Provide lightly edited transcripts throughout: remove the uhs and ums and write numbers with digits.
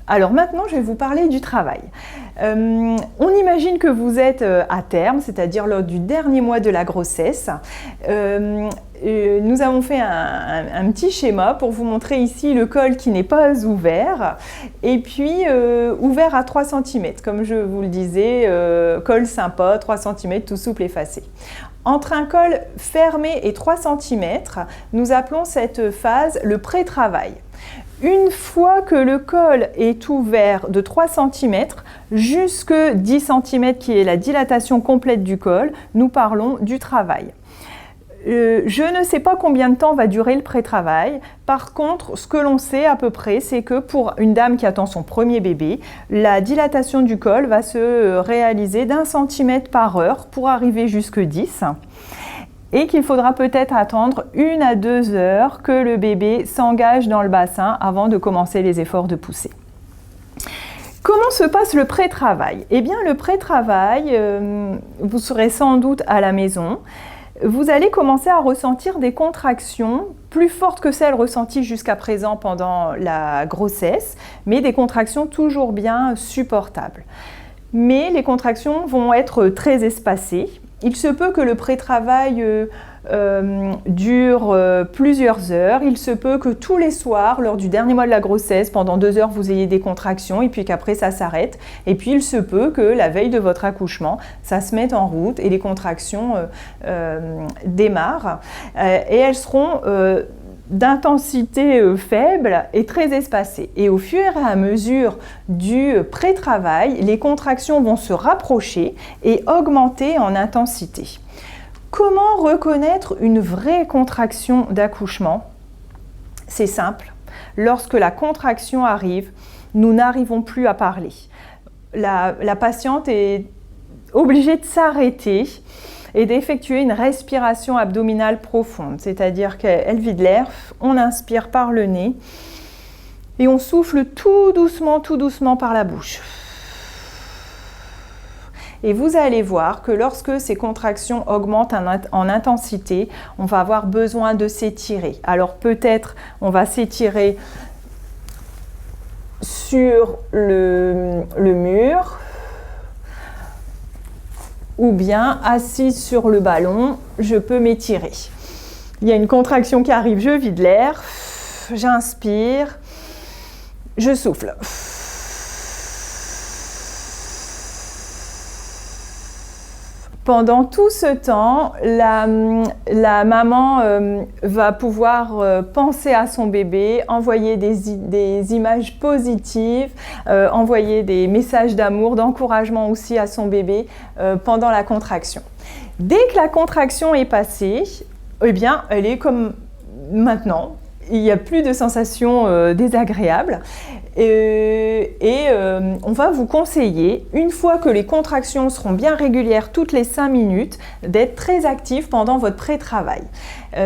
Alors maintenant, je vais vous parler du travail. On imagine que vous êtes à terme, c'est-à-dire lors du dernier mois de la grossesse. Nous avons fait un petit schéma pour vous montrer ici le col qui n'est pas ouvert et puis ouvert à 3 cm. Comme je vous le disais, col sympa, 3 cm, tout souple effacé. Entre un col fermé et 3 cm, nous appelons cette phase le pré-travail. Une fois que le col est ouvert de 3 cm jusque 10 cm qui est la dilatation complète du col, nous parlons du travail. Je ne sais pas combien de temps va durer le pré-travail. Par contre, ce que l'on sait à peu près, c'est que pour une dame qui attend son premier bébé, la dilatation du col va se réaliser d'1 cm par heure pour arriver jusque 10 et qu'il faudra peut-être attendre 1 à 2 heures que le bébé s'engage dans le bassin avant de commencer les efforts de poussée. Comment se passe le pré-travail? Eh bien, le pré-travail, vous serez sans doute à la maison. Vous allez commencer à ressentir des contractions plus fortes que celles ressenties jusqu'à présent pendant la grossesse, mais des contractions toujours bien supportables. Mais les contractions vont être très espacées. Il se peut que le pré-travail dure plusieurs heures. Il se peut que tous les soirs, lors du dernier mois de la grossesse, pendant 2 heures, vous ayez des contractions et puis qu'après ça s'arrête. Et puis il se peut que la veille de votre accouchement, ça se mette en route et les contractions démarrent. Et elles seront d'intensité faible et très espacée. Et au fur et à mesure du pré-travail, les contractions vont se rapprocher et augmenter en intensité. Comment reconnaître une vraie contraction d'accouchement? C'est simple. Lorsque la contraction arrive, nous n'arrivons plus à parler. La patiente est obligée de s'arrêter et d'effectuer une respiration abdominale profonde, c'est-à-dire qu'elle vide l'air, on inspire par le nez et on souffle tout doucement par la bouche. Et vous allez voir que lorsque ces contractions augmentent en intensité, on va avoir besoin de s'étirer. Alors peut-être on va s'étirer sur le mur, ou bien assise sur le ballon, je peux m'étirer. Il y a une contraction qui arrive, je vide l'air, j'inspire, je souffle. Pendant tout ce temps, la maman va pouvoir penser à son bébé, envoyer des images positives, envoyer des messages d'amour, d'encouragement aussi à son bébé pendant la contraction. Dès que la contraction est passée, eh bien, elle est comme maintenant. Il n'y a plus de sensations désagréables on va vous conseiller, une fois que les contractions seront bien régulières toutes les 5 minutes, d'être très actif pendant votre pré-travail.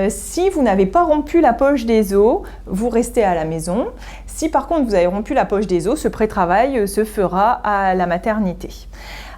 Si vous n'avez pas rompu la poche des os, vous restez à la maison. Si par contre vous avez rompu la poche des os, ce pré-travail se fera à la maternité.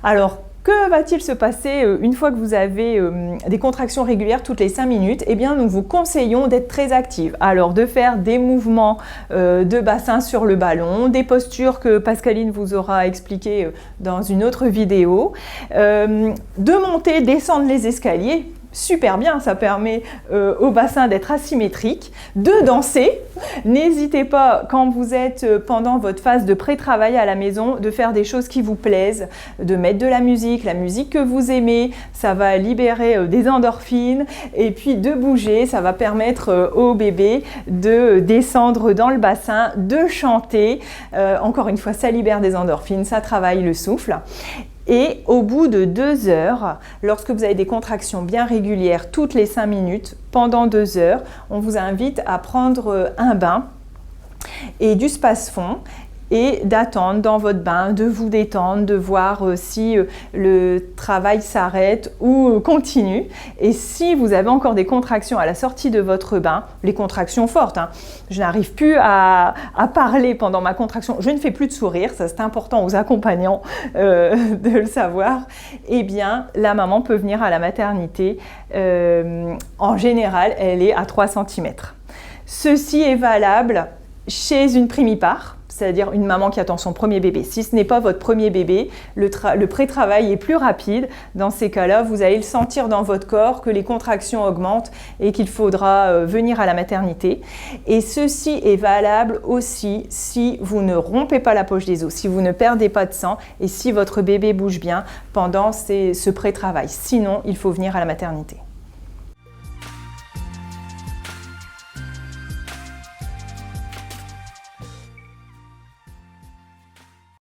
Alors, que va-t-il se passer une fois que vous avez des contractions régulières toutes les 5 minutes? Eh bien, nous vous conseillons d'être très active. Alors, de faire des mouvements de bassin sur le ballon, des postures que Pascaline vous aura expliquées dans une autre vidéo, de monter, descendre les escaliers. Super bien, ça permet au bassin d'être asymétrique, de danser. N'hésitez pas, quand vous êtes pendant votre phase de pré-travail à la maison, de faire des choses qui vous plaisent, de mettre de la musique que vous aimez, ça va libérer des endorphines, et puis de bouger, ça va permettre au bébé de descendre dans le bassin, de chanter. Encore une fois, ça libère des endorphines, ça travaille le souffle. Et au bout de 2 heures, lorsque vous avez des contractions bien régulières toutes les 5 minutes, pendant 2 heures, on vous invite à prendre un bain et du space-fond et d'attendre dans votre bain, de vous détendre, de voir si le travail s'arrête ou continue. Et si vous avez encore des contractions à la sortie de votre bain, les contractions fortes, je n'arrive plus à parler pendant ma contraction, je ne fais plus de sourire, ça c'est important aux accompagnants de le savoir, eh bien la maman peut venir à la maternité. En général, elle est à 3 cm. Ceci est valable chez une primipare, c'est-à-dire une maman qui attend son premier bébé. Si ce n'est pas votre premier bébé, le pré-travail est plus rapide. Dans ces cas-là, vous allez le sentir dans votre corps que les contractions augmentent et qu'il faudra venir à la maternité. Et ceci est valable aussi si vous ne rompez pas la poche des os, si vous ne perdez pas de sang et si votre bébé bouge bien pendant ce pré-travail. Sinon, il faut venir à la maternité.